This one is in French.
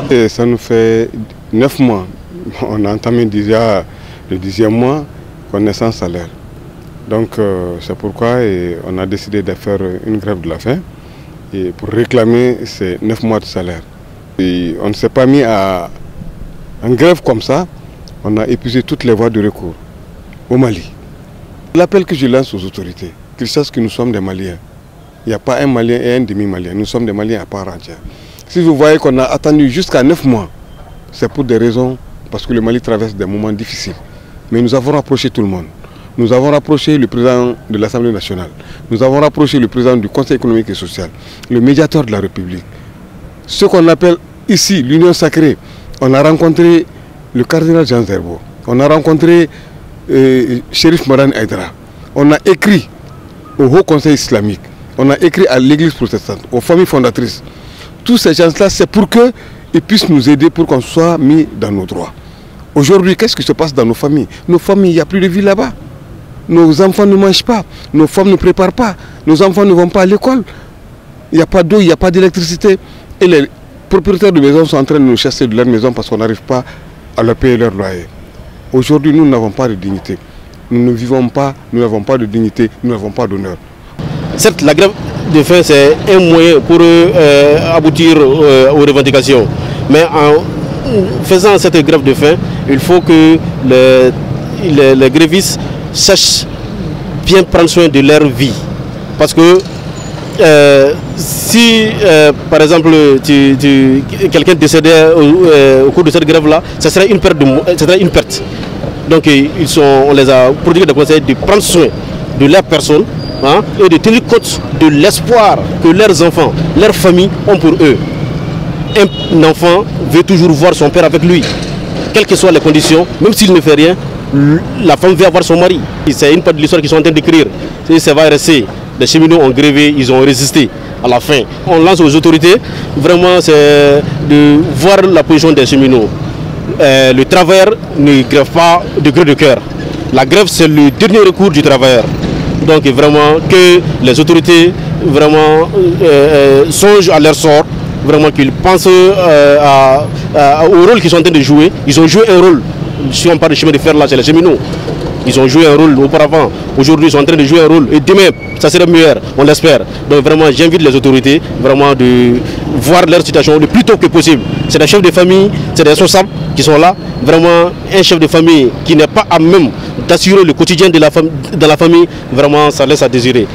Et ça nous fait 9 mois. On a entamé déjà le 10e mois qu'on est sans salaire. Donc c'est pourquoi on a décidé de faire une grève de la faim et pour réclamer ces 9 mois de salaire. Et on ne s'est pas mis à une grève comme ça. On a épuisé toutes les voies de recours au Mali. L'appel que je lance aux autorités, qu'ils sachent que nous sommes des Maliens. Il n'y a pas un Malien et un demi-Malien. Nous sommes des Maliens à part entière. Si vous voyez qu'on a attendu jusqu'à 9 mois, c'est pour des raisons, parce que le Mali traverse des moments difficiles. Mais nous avons rapproché tout le monde. Nous avons rapproché le président de l'Assemblée nationale. Nous avons rapproché le président du Conseil économique et social, le médiateur de la République. Ce qu'on appelle ici l'Union sacrée. On a rencontré le cardinal Jean Zerbo. On a rencontré Chérif Moran Aïdara. On a écrit au Haut Conseil islamique. On a écrit à l'Église protestante, aux familles fondatrices. Tous ces gens-là, c'est pour qu'ils puissent nous aider pour qu'on soit mis dans nos droits. Aujourd'hui, qu'est-ce qui se passe dans nos familles? Nos familles, il n'y a plus de vie là-bas. Nos enfants ne mangent pas, nos femmes ne préparent pas, nos enfants ne vont pas à l'école. Il n'y a pas d'eau, il n'y a pas d'électricité. Et les propriétaires de maisons sont en train de nous chasser de leur maison parce qu'on n'arrive pas à leur payer leur loyer. Aujourd'hui, nous n'avons pas de dignité. Nous ne vivons pas, nous n'avons pas de dignité, nous n'avons pas d'honneur. Certes, la grève de faim, c'est un moyen pour aboutir aux revendications. Mais en faisant cette grève de faim, il faut que les grévistes sachent bien prendre soin de leur vie. Parce que si, par exemple, quelqu'un décédait au cours de cette grève-là, ça serait une perte. Donc, on les a produit des conseils de prendre soin de leur personne, hein, et de tenir compte de l'espoir que leurs enfants, leurs familles ont pour eux. Un enfant veut toujours voir son père avec lui, quelles que soient les conditions, même s'il ne fait rien, la femme veut avoir son mari. C'est une part de l'histoire qu'ils sont en train d'écrire. Ça va rester. Les cheminots ont grévé, ils ont résisté à la fin. On lance aux autorités, vraiment, c'est de voir la position des cheminots. Le travailleur ne grève pas de gré de cœur. La grève, c'est le dernier recours du travailleur. Donc vraiment que les autorités vraiment songent à leur sort, vraiment qu'ils pensent au rôle qu'ils sont en train de jouer. Ils ont joué un rôle. Si on parle de chemin de fer là, c'est les cheminots. Ils ont joué un rôle auparavant. Aujourd'hui, ils sont en train de jouer un rôle. Et demain, ça sera meilleur, on l'espère. Donc vraiment, j'invite les autorités vraiment de voir leur situation le plus tôt que possible. C'est des chefs de famille, c'est des responsables qui sont là. Vraiment, un chef de famille qui n'est pas à même d'assurer le quotidien de la famille, vraiment, ça laisse à désirer.